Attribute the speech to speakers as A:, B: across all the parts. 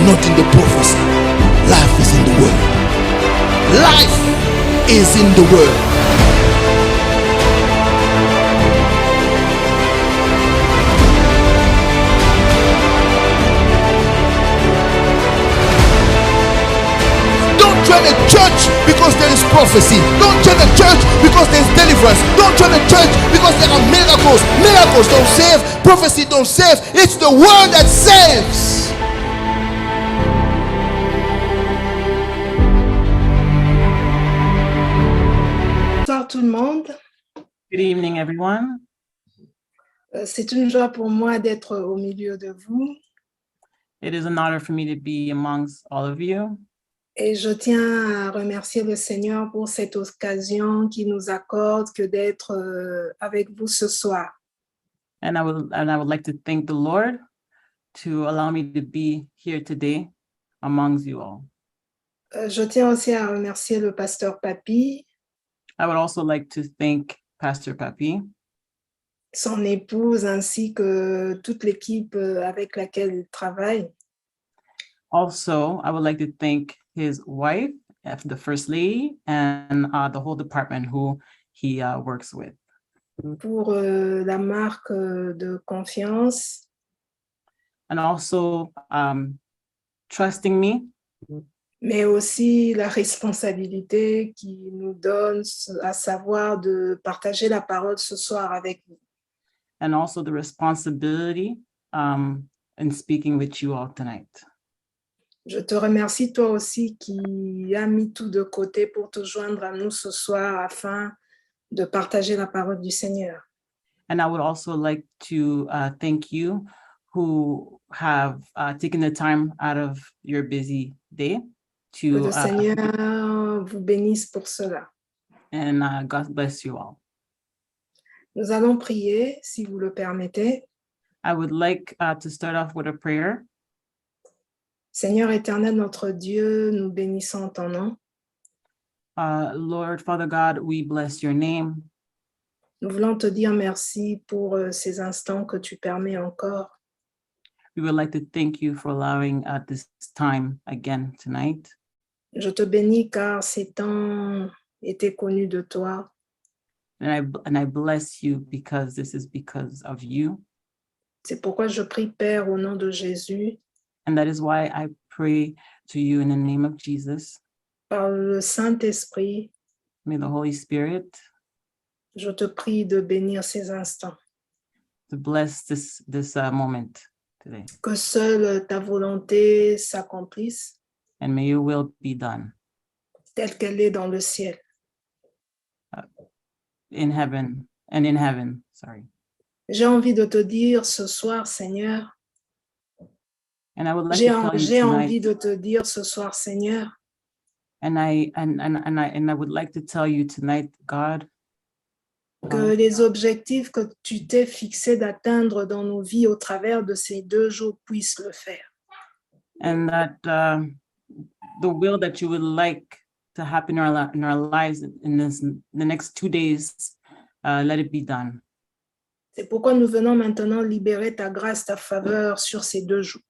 A: not in the prophecy. Life is in the word. Life is in the word. Don't join a church because there is prophecy. Don't join a church because there is deliverance. Don't join a church because there are miracles. Miracles don't save. Prophecy don't save. It's the word that saves.
B: Bonsoir tout le monde.
C: Good evening, everyone.
B: C'est une joie pour moi d'être au milieu de vous.
C: It is an honor for me to be amongst all of you.
B: Et je tiens à remercier le Seigneur pour cette occasion qu'il nous accorde que d'être avec vous ce soir.
C: And I would like to thank the Lord to allow me to be here today amongst you all.
B: Je tiens aussi à remercier le pasteur Papi,
C: I would also like to thank Pastor Papi,
B: son épouse ainsi que toute l'équipe avec laquelle il travaille.
C: also I would like to thank his wife, the First Lady, and the whole department who he works with.
B: Pour la marque de confiance
C: And also trusting me,
B: mais aussi la responsabilité qui nous donne à savoir de partager la parole ce soir avec vous.
C: and also the responsibility in speaking with you all tonight.
B: Je te remercie toi aussi qui as mis tout de côté pour te joindre à nous ce soir afin de partager la parole du Seigneur.
C: And I would also like to thank you who have taken the time out of your busy day
B: Que
C: to,
B: le Seigneur vous bénisse pour cela.
C: and God bless you all.
B: Nous allons prier, si vous le permettez.
C: I would like to start off with a prayer.
B: Seigneur éternel, notre Dieu, nous bénissons ton nom.
C: Lord, Father God, we bless your name.
B: Nous voulons te dire merci pour ces instants que tu permets encore.
C: We would like to thank you for allowing this time again tonight.
B: Je te bénis car ces temps étaient connus de toi.
C: And I bless you because this is because of you.
B: C'est pourquoi je prie, Père, au nom de Jésus,
C: And that is why I pray to you in the name of Jesus.
B: par le Saint-Esprit,
C: May the Holy Spirit
B: je te prie de bénir ces instants.
C: to bless this moment today.
B: Que seule ta volonté s'accomplisse
C: And may your will be done
B: telle qu'elle est dans le ciel.
C: in heaven, sorry.
B: J'ai envie de te dire ce soir, Seigneur,
C: And I would like
B: j'ai
C: to tell you
B: j'ai envie
C: tonight,
B: de te dire ce soir, Seigneur,
C: and I would like to tell you tonight, God,
B: que les objectifs que tu t'es fixés d'atteindre dans nos vies au travers de ces 2 jours puissent le faire.
C: and that the will that you would like to happen in our lives in the next 2 days, let it be done.
B: C'est pourquoi nous venons maintenant libérer ta grâce, ta faveur sur ces 2 jours.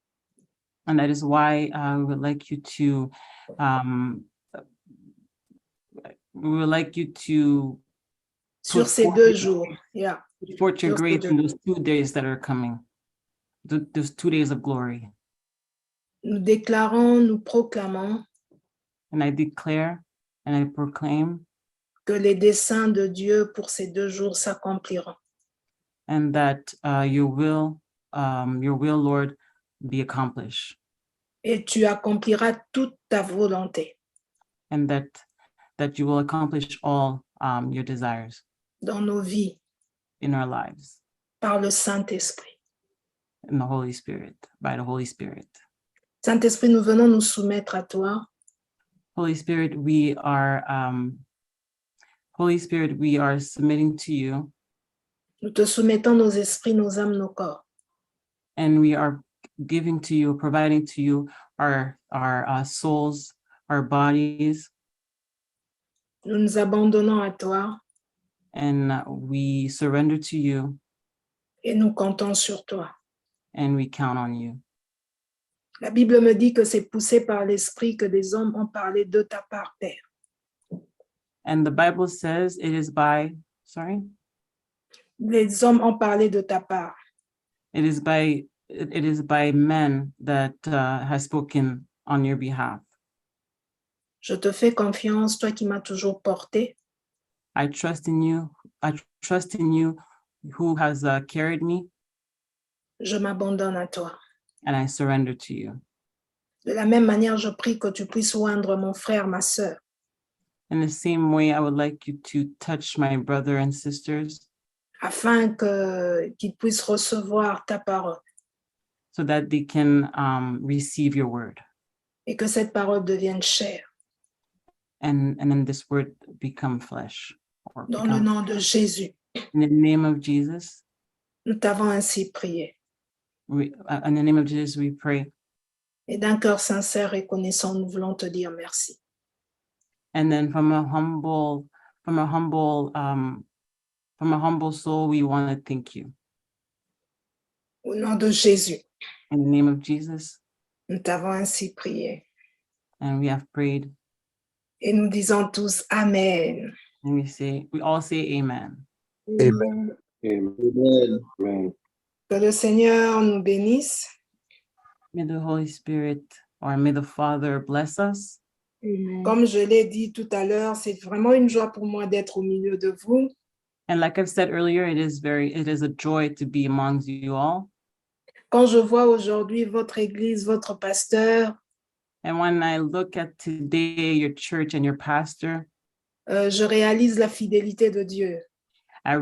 C: And that is why we would like you to
B: Sur
C: put
B: ces
C: forth
B: 2 jours, yeah.
C: forth your
B: Sur ces
C: grace
B: 2
C: in those 2 days that are coming, those 2 days of glory.
B: Nous déclarons, nous proclamons
C: And I declare and I proclaim,
B: que les desseins de Dieu pour ces 2 jours s'accompliront.
C: and that your will, Lord, be accomplished,
B: Et tu accompliras toute ta volonté
C: and that you will accomplish all your desires
B: dans nos vies
C: in our lives,
B: par le Saint-Esprit.
C: in the Holy Spirit, by the Holy Spirit.
B: Saint-Esprit, nous venons nous soumettre à toi.
C: Holy Spirit, we are submitting to you,
B: Nous te soumettons nos esprits, nos âmes, nos corps.
C: and we are giving to you, providing to you our souls, our bodies,
B: Nous nous abandonnons à toi
C: and we surrender to you,
B: et nous comptons sur toi.
C: and we count on you.
B: La Bible me dit que c'est poussé par l'Esprit que des hommes ont parlé de ta part, Père.
C: And the Bible says it is by, sorry,
B: Les hommes ont parlé de ta part.
C: it is by men that has spoken on your behalf.
B: Je te fais confiance, toi qui m'as toujours porté.
C: I trust in you. I trust in you who has carried me,
B: Je m'abandonne à toi.
C: and I surrender to you.
B: De la même manière, je prie que tu puisses oindre mon frère, ma sœur,
C: In the same way, I would like you to touch my brother and sisters
B: afin qu'ils puissent recevoir ta parole
C: so that they can receive your word,
B: et que cette parole devienne chair.
C: and then this word become flesh. Or
B: Dans le
C: become,
B: nom de Jésus,
C: in the name of Jesus,
B: nous t'avons ainsi prié.
C: in the name of Jesus, we pray.
B: Et d'un cœur sincère et connaissant, nous voulons te dire merci.
C: And then from a humble soul, we want to thank you.
B: Au nom de Jésus,
C: In the name of Jesus,
B: nous t'avons ainsi prié.
C: and we have prayed,
B: Et nous disons tous Amen.
C: and we all say amen.
A: Amen.
D: Amen. Amen.
B: Que le Seigneur nous bénisse.
C: May the Holy Spirit, or may the Father bless us.
B: Comme je l'ai dit tout à l'heure, c'est vraiment une joie pour moi d'être au milieu de vous.
C: And like I've said earlier, it is a joy to be amongst you all.
B: Quand je vois aujourd'hui votre église, votre pasteur,
C: And when I look at today, your church and your pastor,
B: je réalise la fidélité de Dieu.
C: I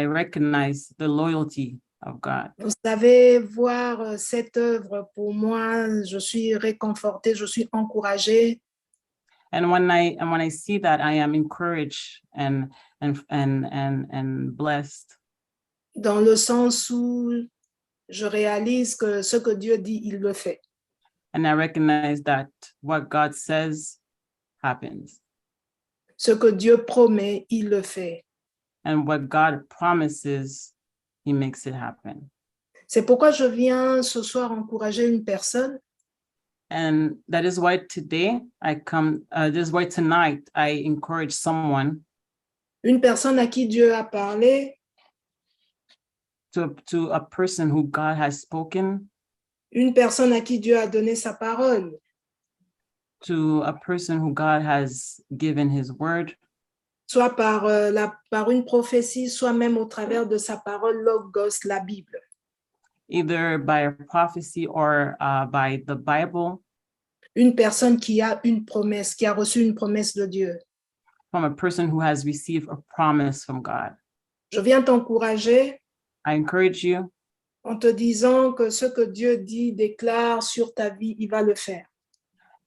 C: recognize the loyalty of God.
B: Vous savez, voir cette œuvre, pour moi, je suis réconfortée, je suis encouragée.
C: And when I see that, I am encouraged and blessed.
B: Dans le sens où je réalise que ce que Dieu dit, il le fait.
C: And I recognize that what God says happens.
B: Ce que Dieu promet, il le fait.
C: And what God promises, he makes it happen.
B: C'est pourquoi je viens ce soir encourager une personne.
C: And that is why today this is why tonight I encourage someone,
B: Une personne à qui Dieu a parlé,
C: to a person who God has spoken,
B: une personne à qui Dieu a donné sa parole.
C: to a person who God has given his word,
B: Soit par une prophétie, soit même au travers de sa parole, Logos, la Bible.
C: either by a prophecy or by the Bible,
B: Une personne qui a une promesse, qui a reçu une promesse de Dieu.
C: from a person who has received a promise from God.
B: Je viens t'encourager
C: I encourage you
B: en te disant que ce que Dieu dit, déclare sur ta vie, il va le faire.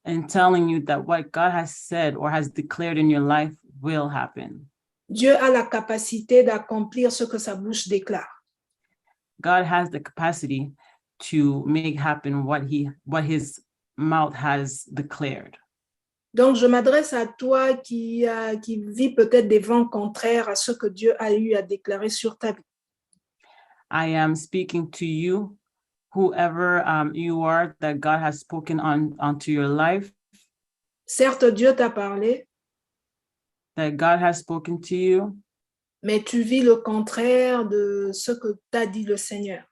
C: in telling you that what God has said or has declared in your life will happen.
B: Dieu a la capacité d'accomplir ce que sa bouche déclare.
C: God has the capacity to make happen what his mouth has declared.
B: Donc, je m'adresse à toi qui vit peut-être des vents contraires à ce que Dieu a eu à déclarer sur ta vie.
C: I am speaking to you, whoever you are that God has spoken onto your life,
B: Certes, Dieu t'a parlé,
C: that God has spoken to you,
B: mais tu vis le contraire de ce que t'a dit le Seigneur.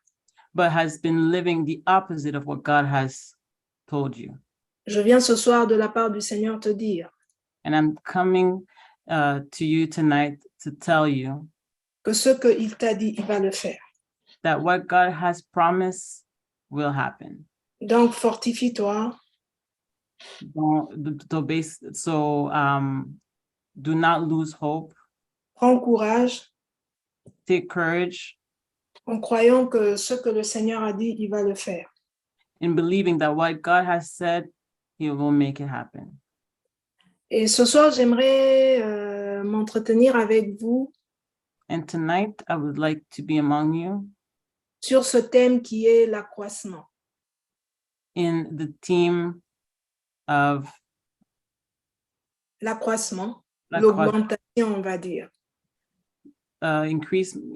C: but has been living the opposite of what God has told you.
B: Je viens ce soir de la part du Seigneur te dire
C: And I'm coming to you tonight to tell you
B: que ce qu'il t'a dit, il va le faire.
C: that what God has promised will happen.
B: Donc, fortifie-toi,
C: Do not lose hope.
B: prends courage
C: Take courage
B: en croyant que ce que le Seigneur a dit, il va le faire.
C: in believing that what God has said, he will make it happen.
B: Et ce soir, j'aimerais m'entretenir avec vous
C: And tonight, I would like to be among you
B: sur ce thème qui est l'accroissement.
C: in the theme of
B: L'accroissement, l'augmentation, on va dire.
C: increasing.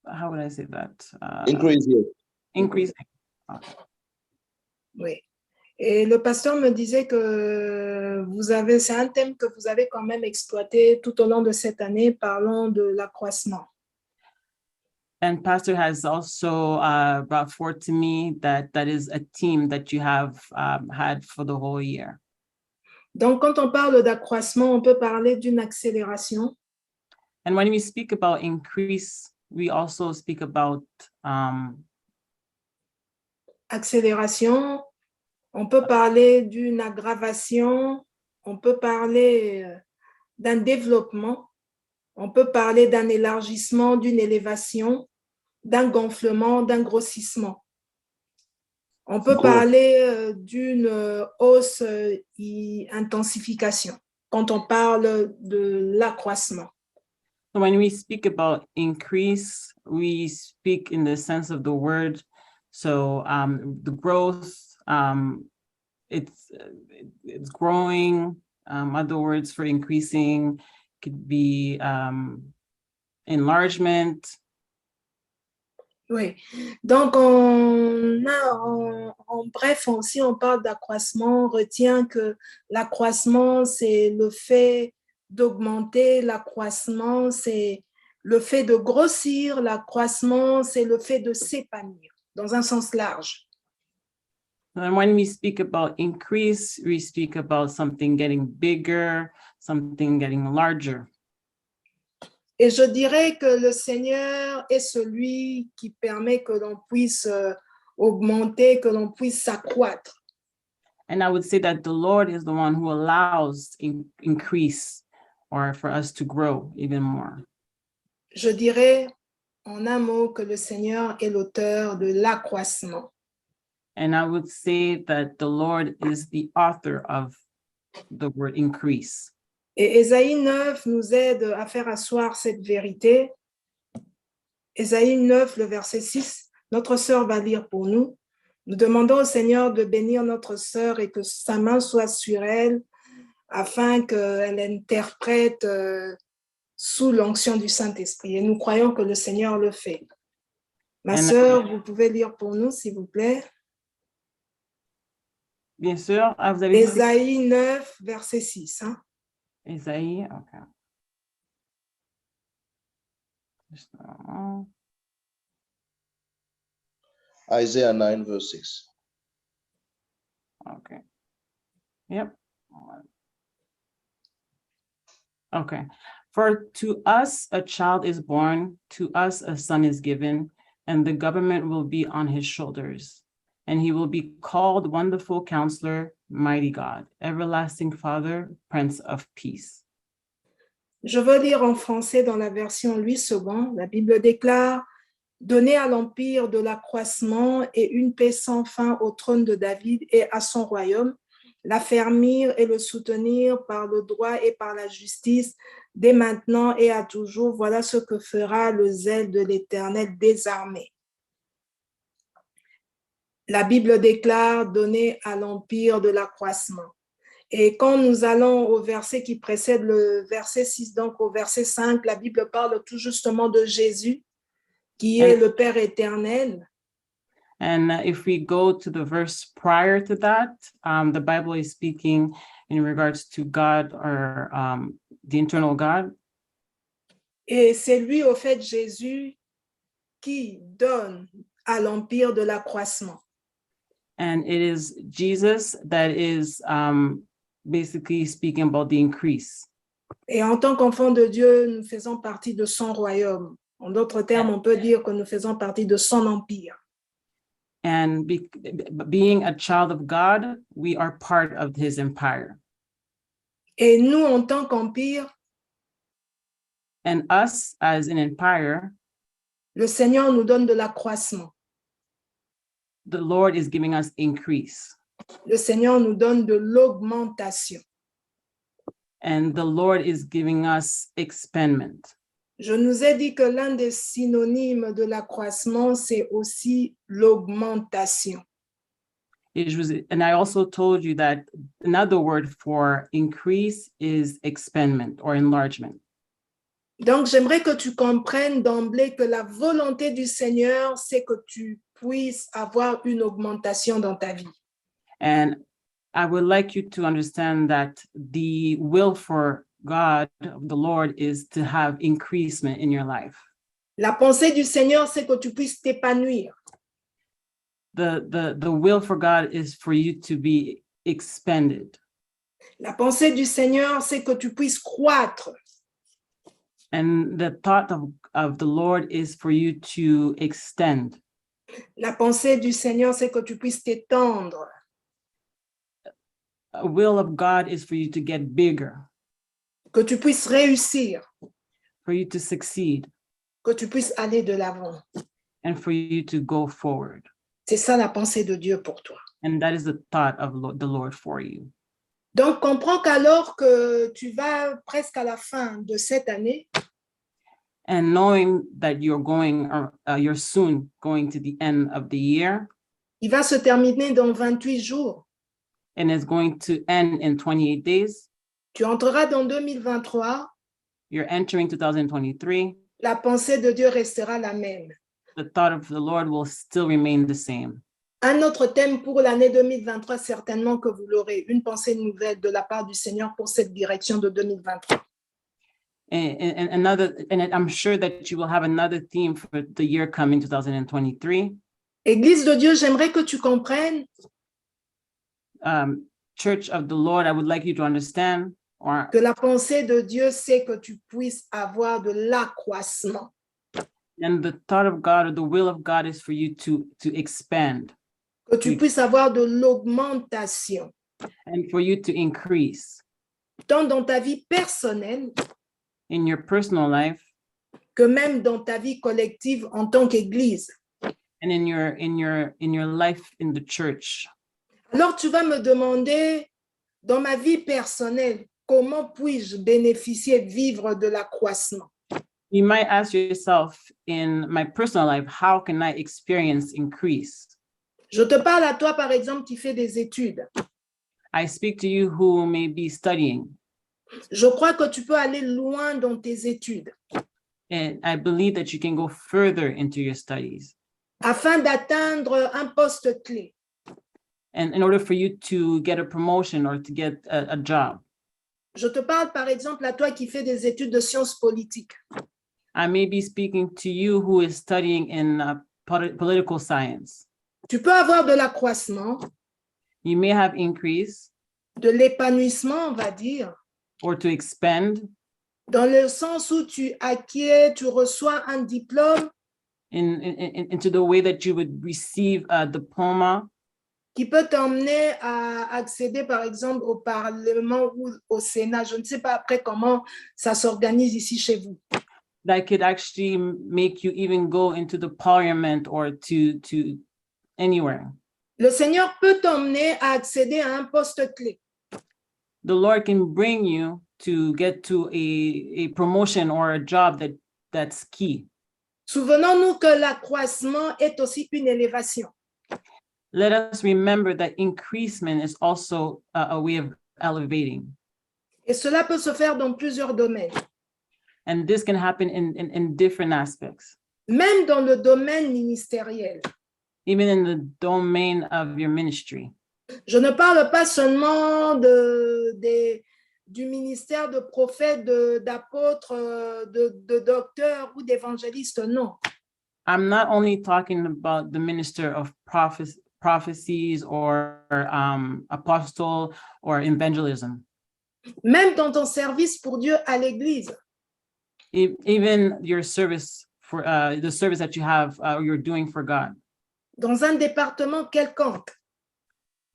C: How would I say that?
D: Increase here.
C: Increasing.
B: Oui. Et le pasteur me disait que c'est un thème que vous avez quand même exploité tout au long de cette année, parlant de l'accroissement.
C: And Pastor has also brought forth to me that is a theme that you have had for the whole year.
B: Donc, quand on parle d'accroissement, on peut parler d'une accélération.
C: And when we speak about increase, we also speak about
B: Accélération, on peut parler d'une aggravation, on peut parler d'un développement, on peut parler d'un élargissement, d'une élévation, d'un gonflement, d'un grossissement. On peut parler d'une hausse et intensification quand on parle de l'accroissement.
C: So when we speak about increase, we speak in the sense of the word. So the growth, it's growing. Other words for increasing could be enlargement.
B: Oui, donc en bref, si on parle d'accroissement, on retient que l'accroissement, c'est le fait d'augmenter, l'accroissement, c'est le fait de grossir, l'accroissement, c'est le fait de s'épanouir, dans un sens large.
C: And when we speak about increase, we speak about something getting bigger, something getting larger.
B: Et je dirais que le Seigneur est celui qui permet que l'on puisse augmenter, que l'on puisse s'accroître.
C: And I would say that the Lord is the one who allows increase or for us to grow even more.
B: Je dirais en un mot que le Seigneur est l'auteur de l'accroissement.
C: And I would say that the Lord is the author of the word increase.
B: Et Ésaïe 9 nous aide à faire asseoir cette vérité. Ésaïe 9, le verset 6, notre sœur va lire pour nous. Nous demandons au Seigneur de bénir notre sœur et que sa main soit sur elle afin qu'elle interprète sous l'onction du Saint-Esprit. Et nous croyons que le Seigneur le fait. Ma sœur, vous pouvez lire pour nous, s'il vous plaît.
C: Bien sûr, vous avez dit
B: Ésaïe 9, verset 6. Hein?
C: Ésaïe, okay. Just a moment.
D: Isaiah 9, verse 6.
C: Okay. Yep. Okay. For to us a child is born, to us a son is given, and the government will be on his shoulders. And he will be called Wonderful Counselor, Mighty God, Everlasting Father, Prince of Peace.
B: Je veux lire en français dans la version Louis II. La Bible déclare « Donner à l'empire de l'accroissement et une paix sans fin au trône de David et à son royaume, l'affermir et le soutenir par le droit et par la justice, dès maintenant et à toujours. Voilà ce que fera le zèle de l'Éternel des armées. » La Bible déclare « Donner à l'empire de l'accroissement ». Et quand nous allons au verset qui précède le verset 6, donc au verset 5, la Bible parle tout justement de Jésus, qui est le Père éternel.
C: And if we go to the verse prior to that, the Bible is speaking in regards to God or the eternal God.
B: Et c'est lui, au fait, Jésus, qui donne à l'empire de l'accroissement.
C: And it is Jesus that is basically speaking about the increase.
B: Et en tant qu'enfants de Dieu, nous faisons partie de son royaume. En d'autres termes, on peut dire que nous faisons partie de son empire.
C: And being a child of God, we are part of his empire.
B: Et nous, en tant qu'empire,
C: and us as an empire,
B: le Seigneur nous donne de l'accroissement.
C: The Lord is giving us increase.
B: Le Seigneur nous donne de l'augmentation.
C: And the Lord is giving us expandment.
B: Je nous ai dit que l'un des synonymes de l'accroissement, c'est aussi l'augmentation.
C: And I also told you that another word for increase is expandment or enlargement.
B: Donc, j'aimerais que tu comprennes d'emblée que la volonté du Seigneur, c'est que tu puisses avoir une augmentation dans ta vie.
C: And I would like you to understand that the will for God, the Lord, is to have increasement in your life.
B: La pensée du Seigneur, c'est que tu puisses t'épanouir.
C: The will for God is for you to be expanded.
B: La pensée du Seigneur, c'est que tu puisses croître.
C: And the thought of the Lord is for you to extend.
B: La pensée du Seigneur, c'est que tu puisses t'étendre.
C: A will of God is for you to get bigger,
B: Que tu puisses réussir,
C: for you to succeed,
B: que tu puisses aller de l'avant.
C: and for you to go forward.
B: C'est ça la pensée de Dieu pour toi.
C: And that is the thought of the Lord for you.
B: Donc, comprends qu'alors que tu vas presque à la fin de cette année,
C: And knowing that you're soon going to the end of the year,
B: il va se terminer dans 28 jours.
C: and it's going to end in 28 days,
B: Tu entreras dans 2023,
C: you're entering 2023,
B: la pensée de Dieu restera la même.
C: the thought of the Lord will still remain the same.
B: Un autre thème pour l'année 2023, certainement que vous l'aurez, une pensée nouvelle de la part du Seigneur pour cette direction de 2023.
C: And I'm sure that you will have another theme for the year coming, 2023.
B: Église de Dieu, j'aimerais que tu comprennes
C: Church of the Lord, I would like you to understand, or
B: que la pensée de Dieu, c'est que tu puisses avoir de l'accroissement.
C: and the thought of God or the will of God is for you to expand
B: Que tu puisses avoir de l'augmentation,
C: and for you to increase
B: tant dans ta vie personnelle
C: in your personal life
B: que même dans ta vie collective en tant qu'Église.
C: and in your life in the church.
B: Alors tu vas me demander, dans ma vie personnelle, comment puis-je bénéficier, vivre de l'accroissement?
C: You might ask yourself, in my personal life, how can I experience increase?
B: Je te parle à toi, par exemple, qui fais des études.
C: I speak to you who may be studying,
B: Je crois que tu peux aller loin dans tes études
C: and I believe that you can go further into your studies.
B: afin d'atteindre un poste clé.
C: And in order for you to get a promotion or to get a job.
B: Je te parle, par exemple, à toi qui fais des études de sciences politiques.
C: I may be speaking to you who is studying in political science.
B: Tu peux avoir de l'accroissement,
C: You may have increase
B: de l'épanouissement, on va dire,
C: or to expand
B: dans le sens où tu acquiers, tu reçois un diplôme
C: into the way that you would receive a diploma
B: qui peut t'emmener à accéder, par exemple, au Parlement ou au Sénat. Je ne sais pas après comment ça s'organise ici chez vous.
C: that could actually make you even go into the parliament or to anywhere.
B: Le Seigneur peut t'emmener à accéder à un poste clé.
C: The Lord can bring you to get to a promotion or a job that's key.
B: Souvenons-nous que l'accroissement est aussi une élévation.
C: Let us remember that increasement is also a way of elevating.
B: Et cela peut se faire dans plusieurs domaines.
C: And this can happen in different aspects,
B: Même dans le domaine ministériel.
C: even in the domain of your ministry.
B: Je ne parle pas seulement du ministère de prophète, d'apôtre, de docteur ou d'évangéliste, non.
C: I'm not only talking about the minister of prophecies or apostle or evangelism.
B: Même dans ton service pour Dieu à l'église.
C: Even your service for the service that you have, you're doing for God.
B: Dans un département quelconque,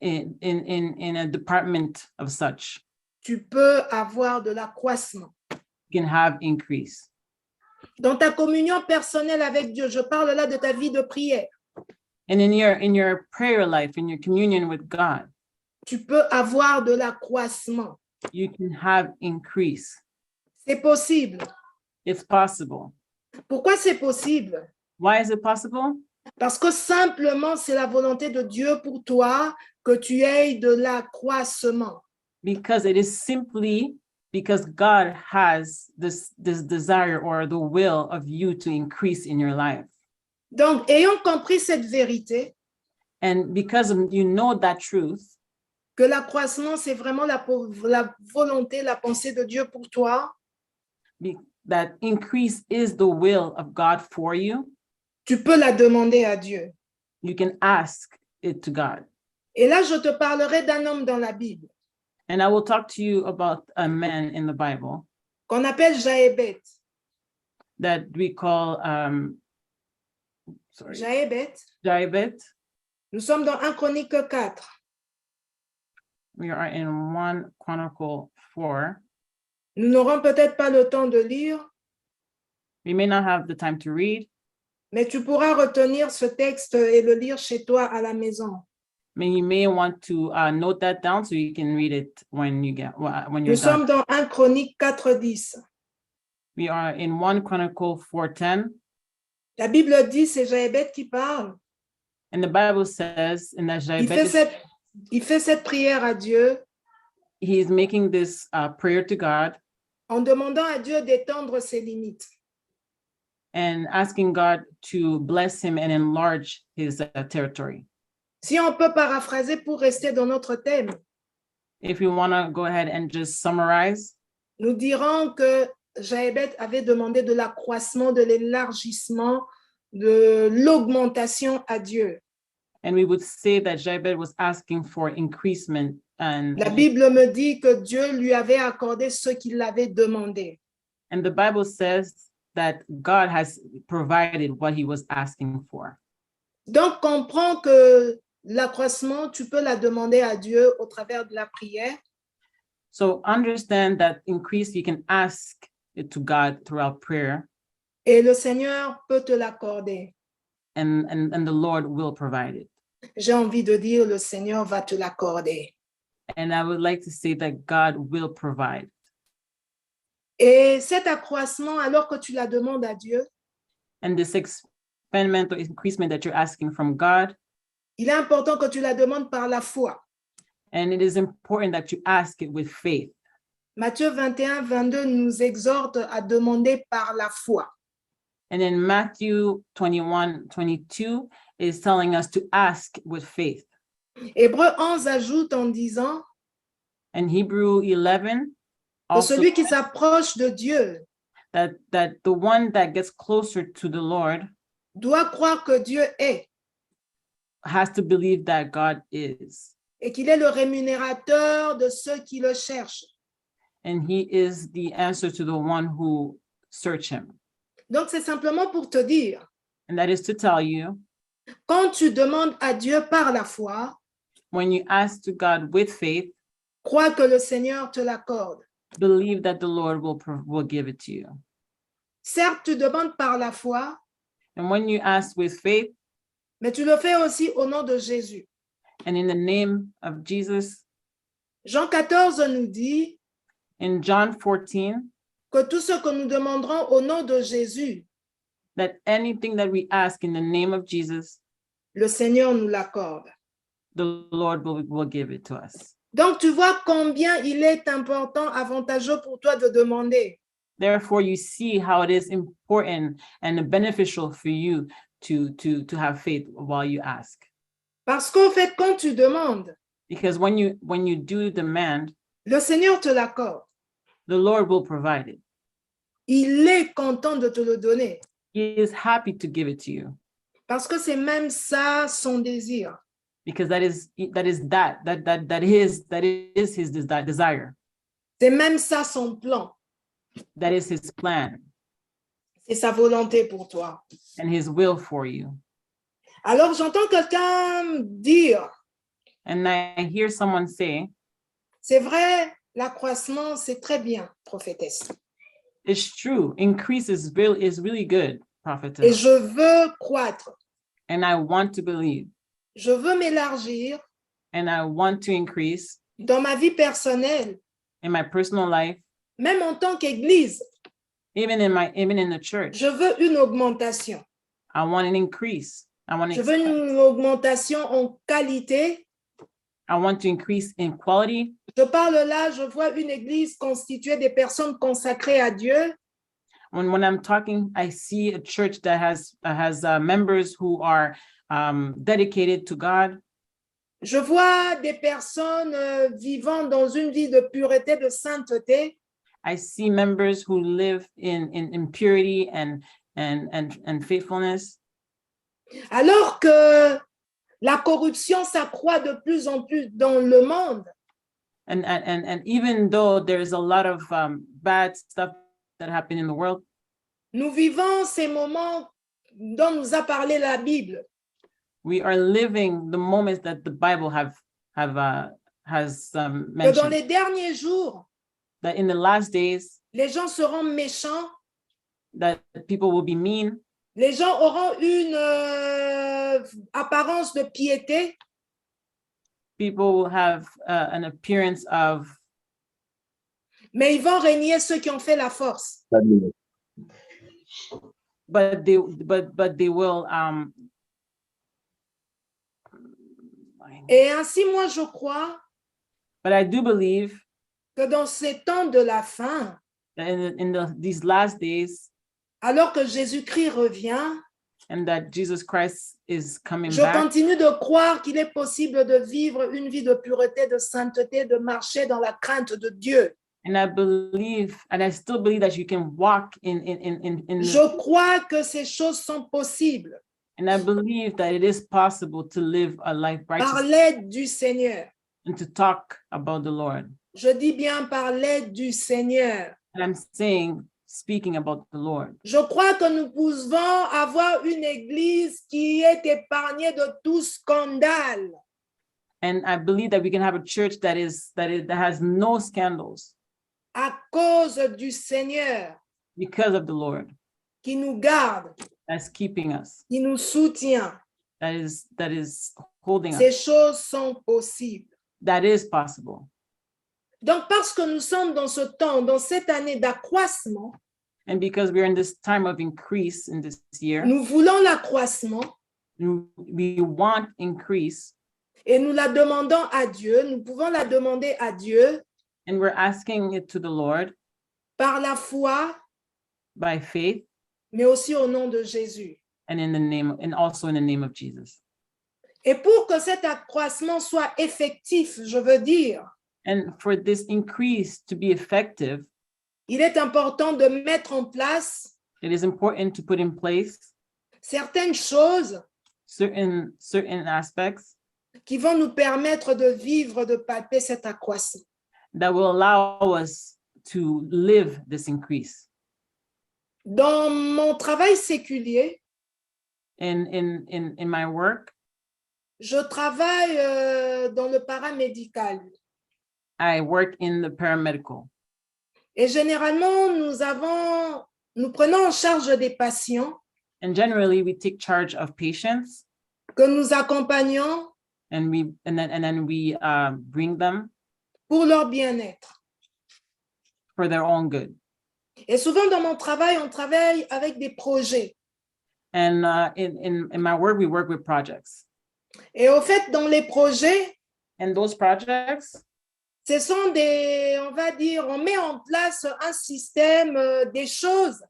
C: In a department of such,
B: tu peux avoir de l'accroissement.
C: you can have increase.
B: Dans ta communion personnelle avec Dieu, je parle là de ta vie de prière.
C: And in your prayer life, in your communion with God,
B: Tu peux avoir de l'accroissement.
C: you can have increase.
B: C'est possible.
C: It's possible.
B: Pourquoi c'est possible?
C: Why is it possible?
B: Parce que simplement, c'est la volonté de Dieu pour toi que tu aies de l'accroissement.
C: Because it is simply because God has this desire or the will of you to increase in your life.
B: Donc, ayant compris cette vérité,
C: And because you know that truth,
B: que l'accroissement, c'est vraiment la volonté, la pensée de Dieu pour toi,
C: that increase is the will of God for you,
B: tu peux la demander à Dieu.
C: you can ask it to God.
B: Et là, je te parlerai d'un homme dans la Bible
C: And I will talk to you about a man in the Bible
B: qu'on appelle Jaébet.
C: that we call
B: Jaébet,
C: Jaibet.
B: nous sommes dans 1 Chronique 4.
C: We are in 1 Chronicle 4.
B: Nous n'aurons peut-être pas le temps de lire,
C: We may not have the time to read,
B: mais tu pourras retenir ce texte et le lire chez toi à la maison.
C: but you may want to note that down so you can read it when you're
B: Nous sommes
C: done.
B: dans 1 Chronique 4:10.
C: We are in 1 Chronicle 4:10,
B: La Bible dit, c'est Jaébet qui parle.
C: and the Bible says in that
B: Il fait cette prière à Dieu
C: he is making this prayer to God
B: en demandant à Dieu d'étendre ses limites.
C: and asking God to bless him and enlarge his territory.
B: Si on peut paraphraser pour rester dans notre thème,
C: If you want to go ahead and just summarize,
B: nous dirons que Jaébet avait demandé de l'accroissement, de l'élargissement, de l'augmentation à Dieu.
C: and we would say that Jabez was asking for increasement, and
B: La Bible me dit que Dieu lui avait accordé ce qu'il avait demandé.
C: the Bible says that God has provided what he was asking for.
B: Donc, comprends que l'accroissement, tu peux la demander à Dieu au travers de la prière.
C: So understand that increase, you can ask it to God throughout prayer,
B: Et le Seigneur peut te l'accorder.
C: and the Lord will provide it.
B: J'ai envie de dire, le Seigneur va te l'accorder.
C: And I would like to say that God will provide.
B: Et cet accroissement, alors que tu la demandes à Dieu,
C: And this experimental increasement that you're asking from God,
B: il est important que tu la demandes par la foi.
C: and it is important that you ask it with faith.
B: Matthieu 21-22 nous exhorte à demander par la foi.
C: And then Matthew 21:22 is telling us to ask with faith.
B: Hébreu 11 ajoute en disant
C: And Hebrew 11
B: que
C: also
B: celui qui s'approche de Dieu
C: that the one that gets closer to the Lord
B: doit croire que Dieu est
C: has to believe that God is,
B: et qu'il est le rémunérateur de ceux qui le cherchent.
C: and he is the answer to the one who search him.
B: Donc, c'est simplement pour te dire,
C: And that is to tell you,
B: quand tu demandes à Dieu par la foi,
C: when you ask to God with faith,
B: crois que le Seigneur te l'accorde.
C: believe that the Lord will give it to you.
B: Certes, tu demandes par la foi,
C: And when you ask with faith
B: mais tu le fais aussi au nom de Jésus.
C: and in the name of Jesus,
B: Jean 14 nous dit
C: in John 14,
B: que tout ce que nous demanderons au nom de Jésus,
C: that anything that we ask in the name of Jesus,
B: le Seigneur nous l'accorde.
C: the Lord will give it to us.
B: Donc, tu vois combien il est important, avantageux pour toi de demander.
C: Therefore, you see how it is important and beneficial for you to have faith while you ask.
B: Parce qu'en fait, quand tu demandes,
C: Because when you do demand,
B: le Seigneur te l'accorde.
C: the Lord will provide it.
B: Il est content de te le donner.
C: He is happy to give it to you,
B: Parce que c'est même ça son désir.
C: because that is his desire.
B: C'est même ça son plan.
C: That is his plan
B: C'est sa volonté pour toi.
C: and his will for you.
B: Alors, j'entends quelqu'un dire,
C: And I hear someone say,
B: c'est vrai, l'accroissement, c'est très bien, prophétesse.
C: it's true, increase is really good,
B: Et
C: prophetess.
B: je veux croître.
C: And I want to believe,
B: Je veux m'élargir
C: and I want to increase
B: dans ma vie personnelle,
C: in my personal life,
B: même en tant qu'Église.
C: even in the church.
B: Je veux une augmentation.
C: I want an increase. I want
B: Je veux une augmentation en qualité.
C: to increase in quality.
B: Je parle là, je vois une Église constituée des personnes consacrées à Dieu.
C: When I'm talking, I see a church that has members who are dedicated to God.
B: Je vois des personnes vivant dans une vie de pureté, de sainteté.
C: I see members who live in purity and faithfulness.
B: Alors que la corruption s'accroît de plus en plus dans le monde,
C: And even though there's a lot of bad stuff that happen in the world,
B: nous vivons ces moments dont nous a parlé la Bible.
C: we are living the moments that the Bible has
B: Que dans
C: mentioned.
B: les derniers jours,
C: That in the last days,
B: les gens seront méchants,
C: that people will be mean.
B: les gens auront une apparence de piété,
C: People will have an appearance of,
B: mais ils vont régner ceux qui ont fait la force.
C: but they will
B: Et ainsi, moi, je crois
C: but I do believe
B: que dans ces temps de la fin,
C: that these last days,
B: alors que Jésus-Christ revient,
C: and that Jesus Christ is coming
B: je
C: back,
B: continue de croire qu'il est possible de vivre une vie de pureté, de sainteté, de marcher dans la crainte de Dieu.
C: and I believe, and I still believe that you can walk in
B: Je crois que ces choses sont possibles
C: and I believe that it is possible to live a life
B: par
C: righteous
B: l'aide du Seigneur.
C: and to talk about the Lord.
B: Je dis bien par l'aide du Seigneur.
C: And I'm speaking about the Lord.
B: Je crois que nous pouvons avoir une église qui est épargnée de tout scandale.
C: And I believe that we can have a church that has no scandals
B: À cause du Seigneur
C: because of the Lord
B: qui nous garde,
C: that's keeping us,
B: qui nous soutient.
C: that is holding
B: Ces
C: us.
B: choses sont possibles.
C: That is possible.
B: Donc, parce que nous sommes dans ce temps, dans cette année d'accroissement,
C: And because we're in this time of increase in this year,
B: nous voulons l'accroissement
C: we want increase,
B: et nous la demandons à Dieu. Nous pouvons la demander à Dieu
C: and we're asking it to the Lord
B: par la foi,
C: by faith
B: mais aussi au nom de Jésus.
C: and also in the name of Jesus.
B: Et pour que cet accroissement soit effectif, je veux dire,
C: And for this increase to be effective,
B: il est important de mettre en place
C: it is important to put in place
B: certaines choses
C: certain aspects
B: qui vont nous permettre de vivre, de palper cet accroissement.
C: that will allow us to live this increase.
B: Dans mon travail séculier,
C: In my work,
B: je travaille dans le paramédical.
C: I work in the paramedical.
B: Et généralement, nous prenons en charge des patients
C: And generally we take charge of patients
B: que nous accompagnons
C: and then we bring them
B: pour leur bien-être.
C: for their own good.
B: Et souvent dans mon travail, on travaille avec des projets.
C: And in my work, we work with projects.
B: Et au fait, dans les projets,
C: And those projects,
B: ce sont on va dire, on met en place un système, des choses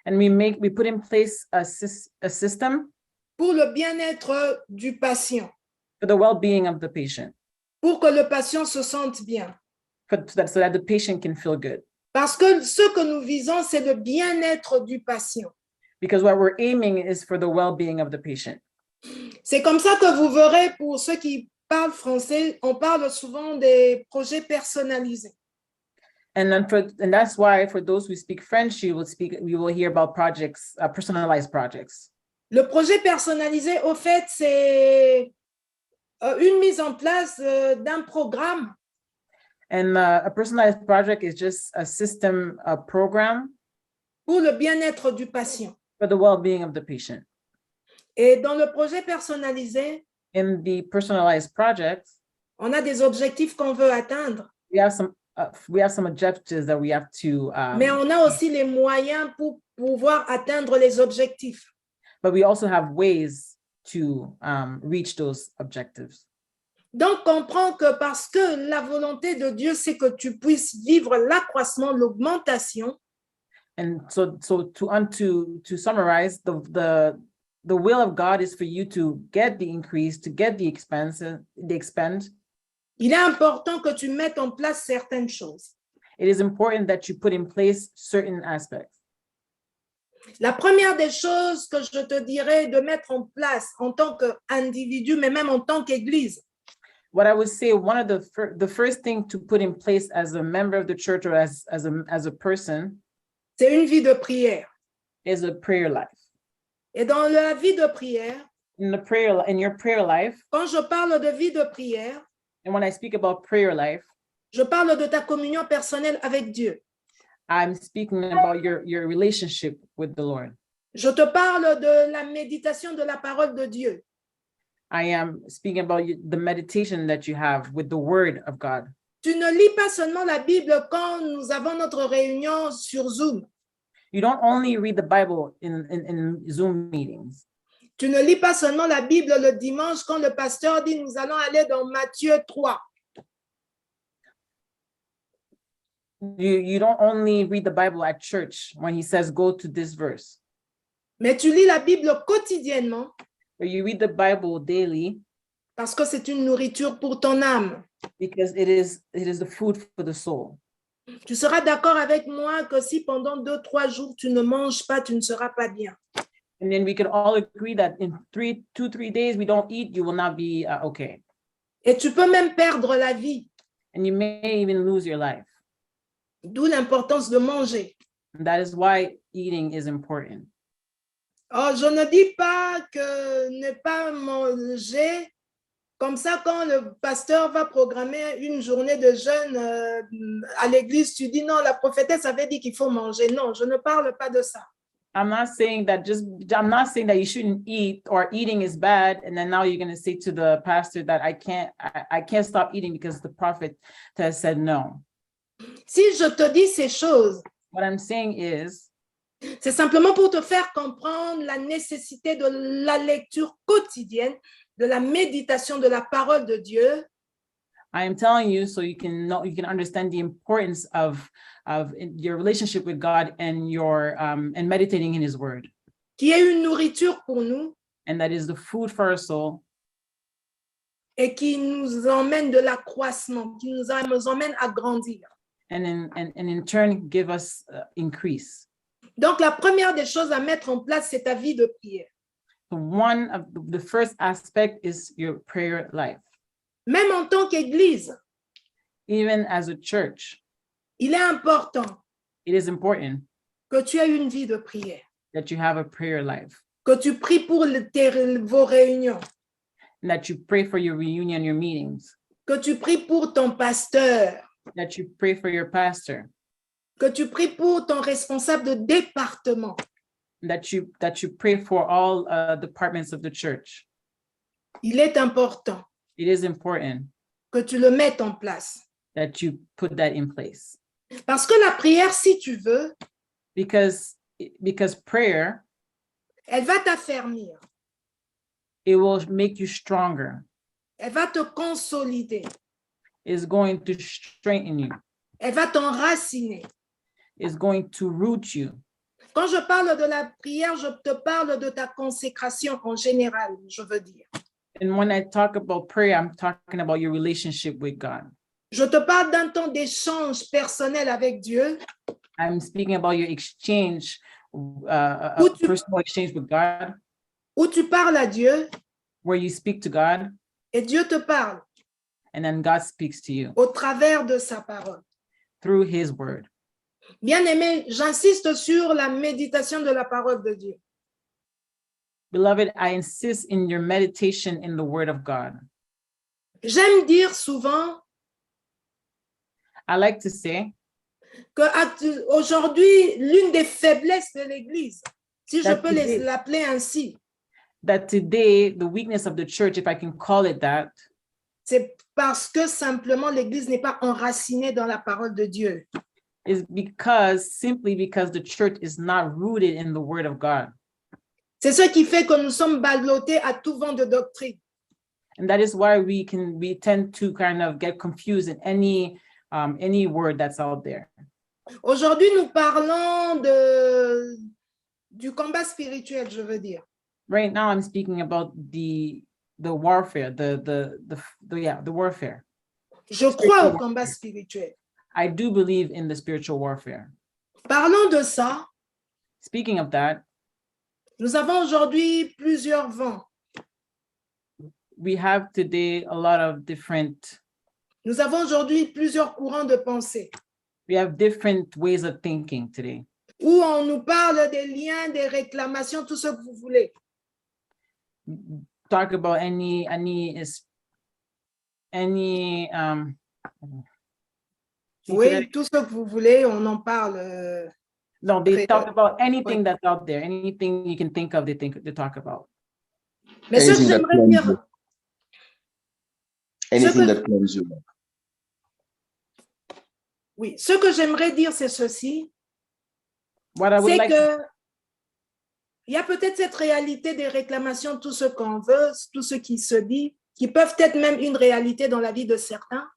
C: and we put in place a system
B: pour le bien-être du patient,
C: for the well-being of the patient,
B: pour que le patient se sente bien.
C: so that the patient can feel good.
B: Parce que ce que nous visons, c'est le bien-être du patient.
C: Because what we're aiming is for the well-being of the patient.
B: C'est comme ça que vous verrez, pour ceux qui parlent français, on parle souvent des projets personnalisés.
C: And that's why for those who speak French, we will hear about projects, personalized projects.
B: Le projet personnalisé, au fait, c'est une mise en place d'un programme
C: And a personalized project is just a system, a program
B: pour le bien-être du patient.
C: for the well-being of the patient.
B: Et dans le projet personnalisé,
C: In the personalized project,
B: on a des objectifs qu'on veut atteindre,
C: we have some objectives that we have to,
B: mais on a aussi les moyens pour pouvoir atteindre les objectifs.
C: but we also have ways to reach those objectives.
B: Donc, comprends que parce que la volonté de Dieu, c'est que tu puisses vivre l'accroissement, l'augmentation,
C: And so to summarize, the will of God is for you to get the increase, to get the expand.
B: Il est important que tu mettes en place certaines choses.
C: It is important that you put in place certain aspects.
B: La première des choses que je te dirais de mettre en place en tant qu'individu, mais même en tant qu'Église,
C: What I would say, one of the first thing to put in place as a member of the church or as a person
B: c'est une vie de prière.
C: is a prayer life.
B: Et dans la vie de prière,
C: In your prayer life,
B: quand je parle de vie de prière,
C: and when I speak about prayer life,
B: je parle de ta communion personnelle avec Dieu.
C: I'm speaking about your relationship with the Lord.
B: Je te parle de la méditation de la parole de Dieu.
C: I am speaking about the meditation that you have with the word of God.
B: Tu ne lis pas seulement la Bible quand nous avons notre réunion sur Zoom.
C: You don't only read the Bible in Zoom meetings.
B: Tu ne lis pas seulement la Bible le dimanche quand le pasteur dit nous allons aller dans Matthieu 3.
C: You don't only read the Bible at church when he says go to this verse.
B: Mais tu lis la Bible quotidiennement
C: But you read the Bible daily
B: parce que c'est une nourriture pour ton âme.
C: because it is the food for the soul.
B: Tu seras d'accord avec moi que si pendant 2-3 jours tu ne manges pas, tu ne seras pas bien.
C: And then we can all agree that in 2-3 days we don't eat, you will not be okay.
B: Et tu peux même perdre la vie.
C: And you may even lose your life.
B: D'où l'importance de manger.
C: And that is why eating is important.
B: Oh, je ne dis pas que ne pas manger, comme ça quand le pasteur va programmer une journée de jeûne à l'église, tu dis non, la prophétesse avait dit qu'il faut manger. Non, je ne parle pas de ça.
C: I'm not saying that you shouldn't eat or eating is bad. And then now you're going to say to the pastor that I can't stop eating because the prophet has said no.
B: Si je te dis ces choses,
C: What I'm saying is,
B: c'est simplement pour te faire comprendre la nécessité de la lecture quotidienne, de la méditation de la parole de Dieu.
C: I am telling you so you can understand the importance of your relationship with God and and meditating in his word.
B: Qui est une nourriture pour nous
C: And that is the food for our soul
B: et qui nous emmène de l'accroissement, qui nous emmène à grandir.
C: and in turn give us increase.
B: Donc, la première des choses à mettre en place, c'est ta vie de prière.
C: So one of the first aspect is your prayer life.
B: Même en tant qu'Église,
C: Even as a church,
B: il est important
C: it is important
B: que tu aies une vie de prière,
C: that you have a prayer life,
B: que tu pries pour vos réunions,
C: and that you pray for your reunion, your meetings,
B: que tu pries pour ton pasteur,
C: that you pray for your pastor,
B: que tu pries pour ton responsable de département.
C: that you pray for all departments of the church.
B: Il est important
C: It is important
B: que tu le mettes en place.
C: that you put that in place
B: Parce que la prière, si tu veux,
C: because prayer,
B: elle va t'affermir,
C: it will make you stronger.
B: elle va te consolider,
C: It's going to strengthen you.
B: elle va t'enraciner.
C: It's going to root you.
B: Quand je parle de la prière, je te parle de ta consécration en général, je veux dire.
C: And when I talk about prayer, I'm talking about your relationship with God.
B: Je te parle d'un temps d'échange personnel avec Dieu
C: I'm speaking about your exchange,
B: tu-
C: personal exchange with God,
B: où tu parles à Dieu
C: where you speak to God
B: et Dieu te parle
C: and then God speaks to you
B: au travers de sa parole.
C: through his word.
B: Bien-aimé, j'insiste sur la méditation de la parole de Dieu.
C: Beloved, I insist in your meditation in the word of God.
B: J'aime dire souvent
C: I like to say
B: que aujourd'hui, l'une des faiblesses de l'Église, si je peux
C: Today.
B: l'appeler ainsi,
C: that today, the weakness of the church, if I can call it that,
B: c'est parce que simplement l'Église n'est pas enracinée dans la parole de Dieu.
C: is simply because the church is not rooted in the word of God.
B: C'est ce qui fait que nous sommes ballottés à tout vent de doctrine.
C: And that is why we tend to kind of get confused in any word that's out there.
B: Aujourd'hui, nous parlons du combat spirituel, je veux dire.
C: Right now, I'm speaking about the warfare, the warfare.
B: Je crois au combat spirituel.
C: I do believe in the spiritual warfare.
B: Parlons de ça.
C: Speaking of that,
B: Nous avons aujourd'hui plusieurs vents.
C: we have today a lot of different,
B: Nous avons aujourd'hui plusieurs courants de pensée
C: we have different ways of thinking today.
B: où on nous parle des liens, des réclamations, tout ce que vous voulez.
C: Talk about any
B: Oui, tout ce que vous voulez, on en parle.
C: no, they
B: Okay.
C: talk about anything that's out there, anything you can think of, they talk about.
B: Mais ce que
D: Anything that
B: j'aimerais
D: comes
B: dire,
D: with- Anything
B: que-
D: that claims you.
B: oui, ce que j'aimerais dire, c'est ceci,
C: What I would
B: c'est
C: like
B: que il y a peut-être cette réalité des réclamations, tout ce qu'on veut, tout ce qui se dit, qui peuvent être même une réalité dans la vie de certains.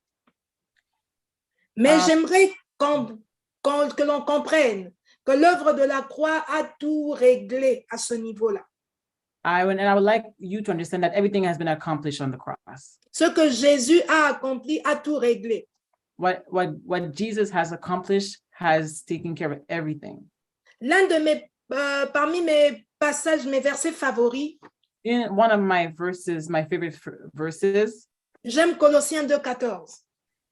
B: Mais
C: Ah.
B: j'aimerais que l'on comprenne que l'œuvre de la croix a tout réglé à ce niveau-là.
C: I would like you to understand that everything has been accomplished on the cross.
B: Ce que Jésus a accompli a tout réglé.
C: What Jesus has accomplished has taken care of everything.
B: L'un de parmi mes passages, mes versets favoris,
C: In one of my verses, my favorite verses
B: j'aime Colossiens 2,14,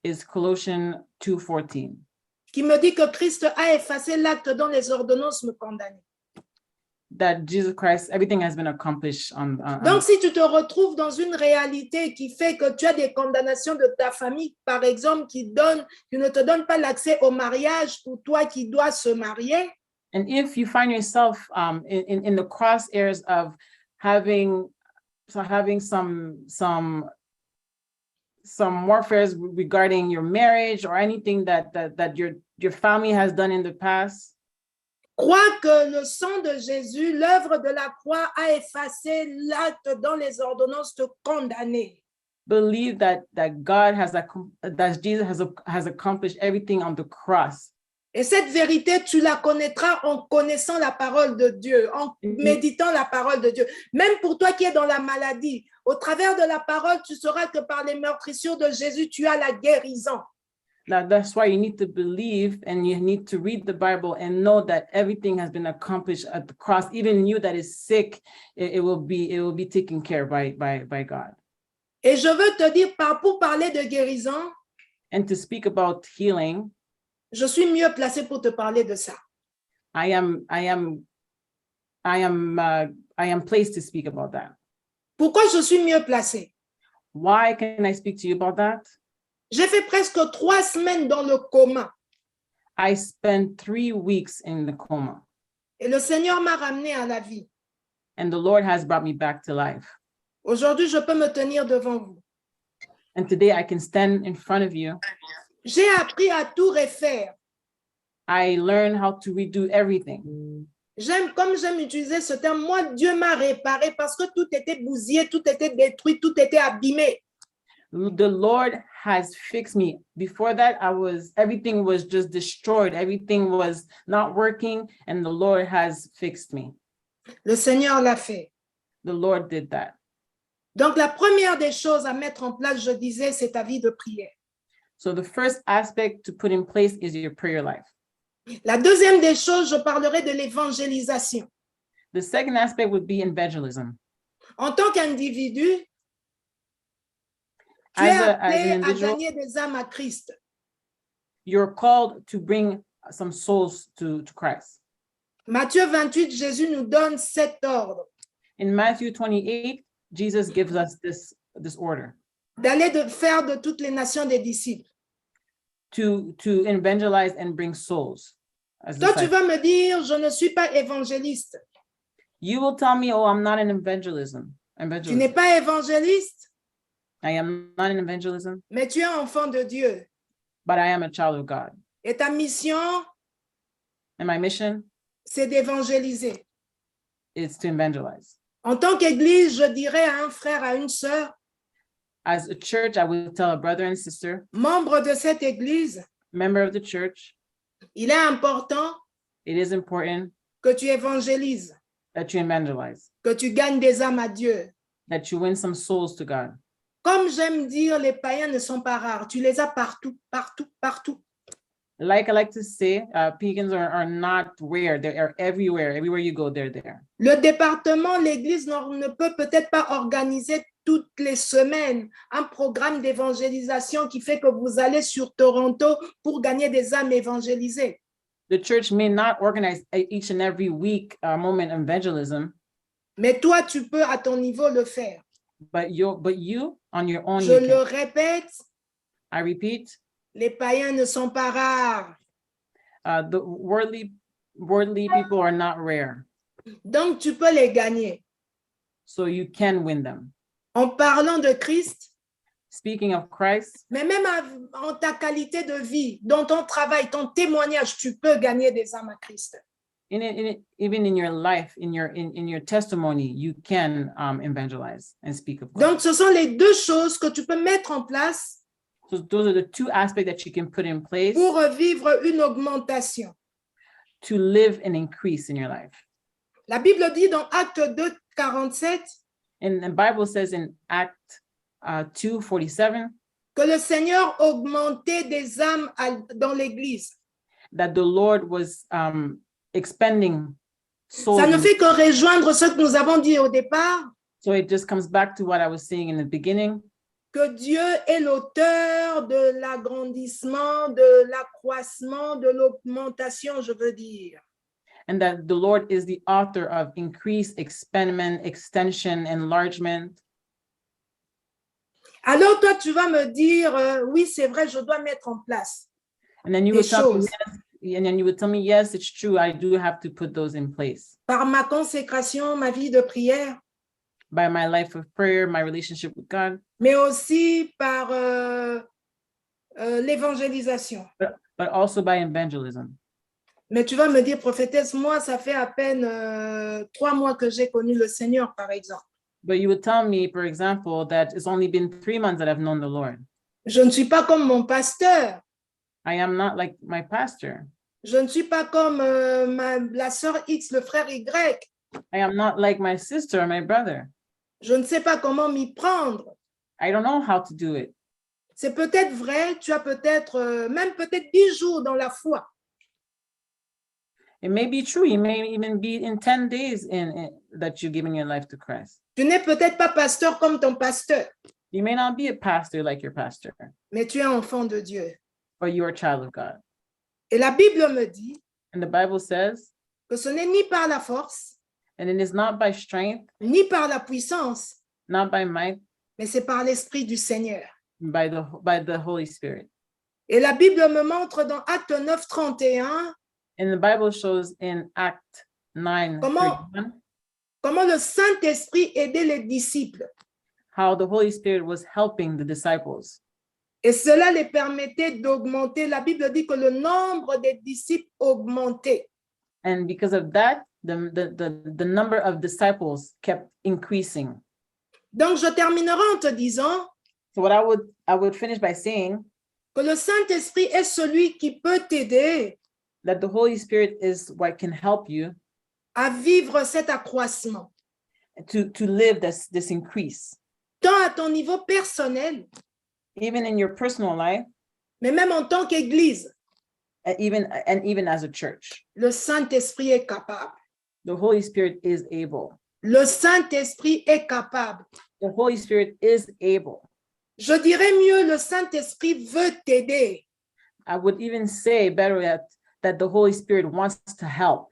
C: is Colossians 2:14,
B: qui me dit que Christ a effacé l'acte dont les ordonnances me condamnaient.
C: that Jesus Christ, everything has been accomplished on
B: Donc, si tu te retrouves dans une réalité qui fait que tu as des condamnations de ta famille, par exemple, qui ne te donnent pas l'accès au mariage pour toi qui dois se marier,
C: and if you find yourself in the crosshairs of having some warfares regarding your marriage or anything that your family has done in the past,
B: crois que le sang de Jésus, l'œuvre de la croix, a effacé l'acte dont les ordonnances te condamnaient.
C: believe that Jesus has accomplished everything on the cross.
B: Et cette vérité, tu la connaîtras en connaissant la parole de Dieu, en méditant la parole de Dieu. Même pour toi qui es dans la maladie, au travers de la parole, tu sauras que par les meurtrissures de Jésus, tu as la guérison.
C: That's why you need to believe and you need to read the Bible and know that everything has been accomplished at the cross. Even you that is sick, it will be taken care of by God.
B: Et je veux te dire, pour parler de guérison,
C: And to speak about healing,
B: je suis mieux placée pour te parler de ça.
C: I am placed to speak about that.
B: Pourquoi je suis mieux placée?
C: Why can I speak to you about that?
B: J'ai fait presque 3 semaines dans le coma.
C: I spent 3 weeks in the coma,
B: Et le Seigneur m'a ramené à la vie.
C: and the Lord has brought me back to life.
B: Aujourd'hui, je peux me tenir devant vous.
C: And today I can stand in front of you.
B: J'ai appris à tout refaire.
C: I learned how to redo everything.
B: Comme j'aime utiliser ce terme, moi, Dieu m'a réparé parce que tout était bousillé, tout était détruit, tout était abîmé.
C: The Lord has fixed me. Before that, everything was just destroyed. Everything was not working, and the Lord has fixed me.
B: Le Seigneur l'a fait.
C: The Lord did that.
B: Donc, la première des choses à mettre en place, je disais, c'est ta vie de prière.
C: So the first aspect to put in place is your prayer life.
B: La deuxième des choses, je parlerai de l'évangélisation.
C: The second aspect would be evangelism.
B: En tant qu'individu, tu es
C: As an
B: appelé à
C: individual,
B: gagner des âmes à Christ.
C: you're called to bring some souls to Christ.
B: Matthieu 28, Jésus nous donne 7 ordres.
C: In Matthew 28, Jesus gives us this order
B: D'aller faire de toutes les nations des disciples.
C: to evangelize and bring souls. As
B: Toi, tu
C: disciples.
B: vas me dire, je ne suis pas évangéliste.
C: You will tell me, oh, I'm not an evangelist.
B: Tu n'es pas évangéliste,
C: I am not an evangelism,
B: mais tu es enfant de Dieu.
C: but I am a child of God.
B: Et ta mission,
C: And my mission
B: c'est d'évangéliser.
C: is to evangelize.
B: En tant qu'Église, je dirais à un frère, à une sœur,
C: As a church, I will tell a brother and sister,
B: membre de cette Église,
C: member of the church,
B: Il est important
C: It is important
B: que tu évangélises,
C: that you evangelize,
B: que tu gagnes des âmes à Dieu.
C: that you win some souls to God.
B: Comme j'aime dire, les païens ne sont pas rares. Tu les as partout, partout, partout.
C: Like I like to say, pagans are not rare. They are everywhere. Everywhere you go, they're there.
B: Le département, l'Église ne peut peut-être pas organiser toutes les semaines un programme d'évangélisation qui fait que vous allez sur Toronto pour gagner des âmes évangélisées.
C: The church may not organize each and every week a moment of evangelism,
B: Mais toi, tu peux à ton niveau le faire.
C: but you on your own,
B: Je
C: you
B: le
C: can.
B: répète,
C: I repeat,
B: les païens ne sont pas rares.
C: the worldly people are not rare,
B: Donc, tu peux les gagner.
C: so you can win them.
B: En parlant de Christ,
C: Speaking of Christ,
B: mais même en ta qualité de vie, dans ton travail, ton témoignage, tu peux gagner des âmes à Christ.
C: even in your life, in your testimony, you can evangelize and speak of Christ.
B: Donc, ce sont les deux choses que tu peux mettre en place
C: So those are the two aspects that you can put in place
B: pour vivre une augmentation.
C: to live and increase in your life.
B: La Bible dit dans Acte 2, 47
C: And the Bible says in Act 2:47
B: que le Seigneur augmentait des âmes dans l'Église.
C: that the Lord was expending souls.
B: Ça ne fait que rejoindre ce que nous avons dit au départ,
C: So it just comes back to what I was saying in the beginning,
B: que Dieu est l'auteur de l'agrandissement, de l'accroissement, de l'augmentation, je veux dire.
C: and that the Lord is the author of increase, expandment, extension, enlargement.
B: Alors toi, tu vas me dire, oui, c'est vrai, je dois mettre en place
C: And then you
B: des
C: would tell me,
B: choses.
C: yes, and then you would tell me, yes, it's true. I do have to put those in place
B: Par ma consécration, ma vie de prière,
C: by my life of prayer, my relationship with God,
B: mais aussi par l'évangélisation.
C: but also by evangelism.
B: Mais tu vas me dire, prophétesse, moi, ça fait à peine 3 mois que j'ai connu le Seigneur, par exemple.
C: But you would tell me, for example, that it's only been 3 months that I've known the Lord.
B: Je ne suis pas comme mon pasteur.
C: I am not like my pastor.
B: Je ne suis pas comme la sœur X, le frère Y.
C: I am not like my sister or my brother.
B: Je ne sais pas comment m'y prendre.
C: I don't know how to do it.
B: C'est peut-être vrai, tu as peut-être, même peut-être 10 jours dans la foi.
C: It may be true. You may even be in 10 days that you're giving your life to Christ.
B: Tu n'es peut-être pas pasteur comme ton pasteur,
C: You may not be a pastor like your pastor,
B: mais tu es enfant de Dieu.
C: but you're a child of God.
B: Et la Bible me dit
C: And the Bible says,
B: que ce n'est ni par la force,
C: and it is not by strength,
B: ni par la puissance,
C: not by might,
B: mais c'est par l'Esprit du Seigneur.
C: by the Holy Spirit.
B: Et la Bible me montre dans Acte 9, 31,
C: And the Bible shows in Act 9,
B: Comment?
C: 31,
B: comment le Saint-Esprit aidait les disciples.
C: how the Holy Spirit was helping the disciples.
B: Et cela les permettait d'augmenter. La Bible dit que le nombre des disciples augmentait.
C: And because of that, the number of disciples kept increasing.
B: Donc, je terminerai en te disant
C: So what I would finish by saying
B: que le Saint-Esprit est celui qui peut t'aider
C: that the Holy Spirit is what can help you
B: à vivre cet accroissement,
C: to live this increase,
B: tant à ton niveau personnel,
C: even in your personal life,
B: mais même en tant qu'Église.
C: and even as a church.
B: Le Saint-Esprit est capable.
C: The Holy Spirit is able.
B: Le Saint-Esprit est capable.
C: The Holy Spirit is able.
B: Je dirais mieux, le Saint-Esprit veut t'aider.
C: I would even say better that the Holy Spirit wants to help.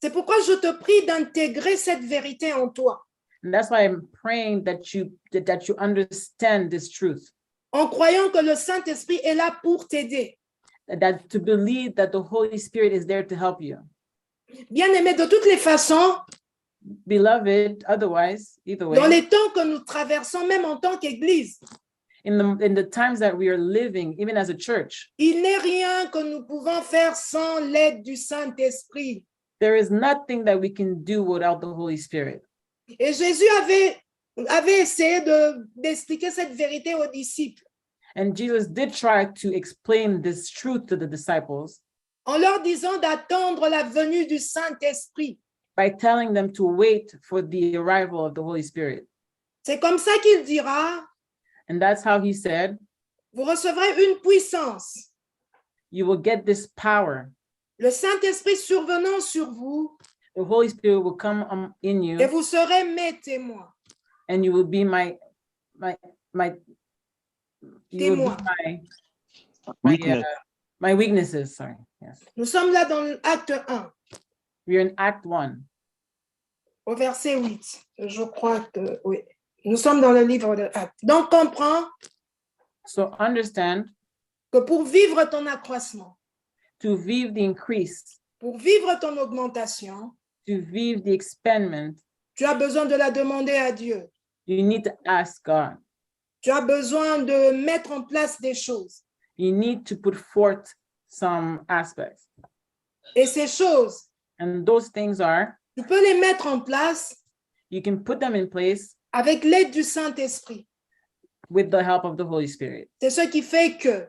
B: C'est pourquoi je te prie d'intégrer cette vérité en toi,
C: And that's why I'm praying that you understand this truth,
B: en croyant que le Saint-Esprit est là pour t'aider.
C: that to believe that the Holy Spirit is there to help you.
B: Bien-aimé, de toutes les façons,
C: Beloved, otherwise, either
B: dans
C: way,
B: les temps que nous traversons, même en tant qu'Église,
C: in the times that we are living, even as a church,
B: il n'est rien que nous pouvons faire sans l'aide du Saint-Esprit.
C: there is nothing that we can do without the Holy Spirit.
B: Et Jésus avait essayé d'expliquer cette vérité aux disciples.
C: And Jesus did try to explain this truth to the disciples.
B: en leur disant d'attendre la venue du Saint-Esprit.
C: by telling them to wait for the arrival of the Holy Spirit.
B: C'est comme ça qu'il dira,
C: And that's how he said,
B: vous recevrez une puissance.
C: you will get this power.
B: Le Saint-Esprit survenant sur vous,
C: The Holy Spirit will come in
B: et
C: you,
B: vous serez mes témoins.
C: and you will be my you will
B: Témoin.
C: be
E: Weakness.
C: my weaknesses. Sorry. Yes.
B: Nous sommes là dans l'acte 1,
C: We're in Act 1.
B: au verset 8. Je crois que oui. Nous sommes dans le livre de Actes. Donc, comprends
C: So understand,
B: que pour vivre ton accroissement,
C: to view the increase,
B: pour vivre ton augmentation,
C: to view the expandment,
B: tu as besoin de la demander à Dieu.
C: you need to ask God.
B: Tu as besoin de mettre en place des choses.
C: You need to put forth some aspects.
B: Et ces choses,
C: And those things are,
B: tu peux les mettre en place
C: you can put them in place
B: avec l'aide du Saint-Esprit.
C: with the help of the Holy Spirit.
B: C'est ce qui fait que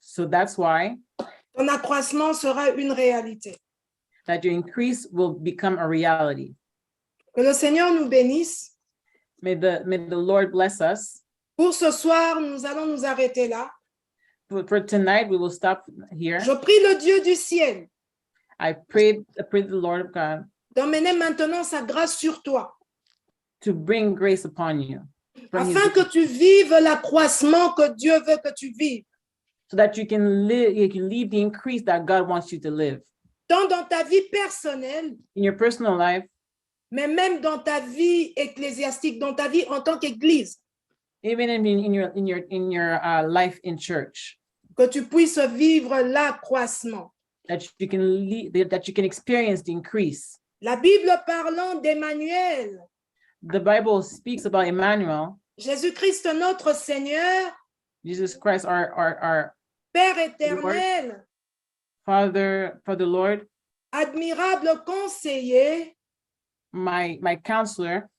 C: So that's why
B: ton accroissement sera une réalité.
C: that your increase will become a reality.
B: Que le Seigneur nous bénisse.
C: May the Lord bless us.
B: Pour ce soir, nous allons nous arrêter là.
C: For tonight, we will stop here.
B: Je prie le Dieu du ciel
C: I pray the Lord of God
B: d'emmener maintenant sa grâce sur toi,
C: to bring grace upon you, bring his
B: afin que tu vives l'accroissement que Dieu veut que tu vives,
C: so that you can live the increase that God wants you to live
B: tant dans ta vie personnelle,
C: in your personal life,
B: mais même dans ta vie ecclésiastique, dans ta vie en tant qu'Église,
C: even in your life in church,
B: que tu puisses vivre l'accroissement.
C: that you can experience the increase.
B: La Bible parlant d'Emmanuel,
C: The Bible speaks about Emmanuel,
B: Jésus-Christ notre Seigneur,
C: Jesus Christ, our
B: Père éternel,
C: Father, Lord,
B: admirable conseiller.
C: my counselor.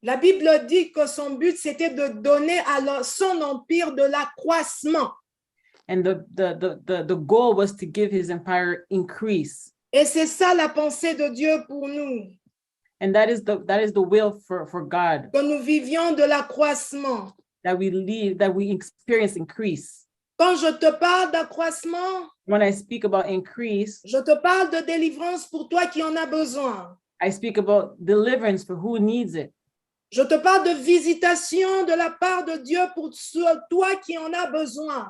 B: La Bible dit que son but, c'était de donner à son empire de l'accroissement.
C: And the goal was to give his empire increase.
B: Et c'est ça la pensée de Dieu pour nous,
C: And that is the will for God,
B: que nous vivions de l'accroissement.
C: that we experience increase.
B: Quand je te parle d'accroissement,
C: When I speak about increase,
B: je te parle de délivrance pour toi qui en as besoin.
C: I speak about deliverance for who needs it.
B: Je te parle de visitation de la part de Dieu pour toi qui en as besoin.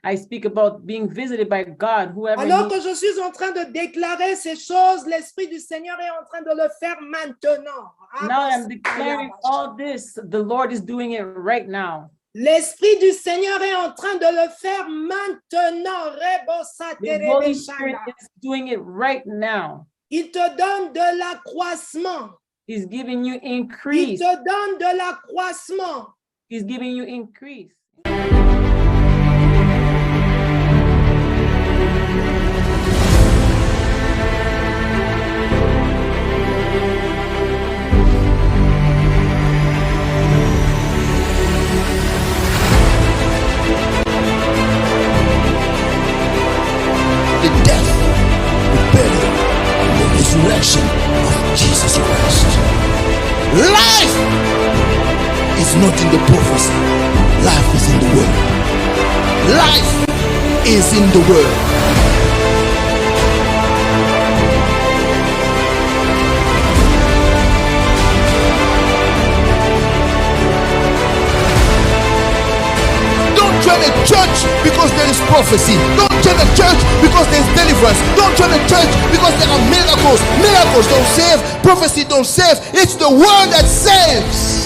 C: I speak about being visited by God, whoever
B: Alors
C: needs.
B: que je suis en train de déclarer ces choses, l'Esprit du Seigneur est en train de le faire maintenant.
C: Now I'm declaring all this. The Lord is doing it right now.
B: L'Esprit du Seigneur est en train de le faire maintenant.
C: The Holy Spirit is doing it right now.
B: Il te donne de l'accroissement.
C: He's giving you
B: Il
C: increase.
B: te donne de l'accroissement.
C: He's giving you increase.
A: The death, the burial, and the resurrection of Jesus Christ. Life is not in the prophecy. Life is in the word. Life is in the word. Don't join a church because there is prophecy. Don't join a church because there is deliverance. Don't join a church because there are miracles. Miracles don't save. Prophecy don't save. It's the word that saves.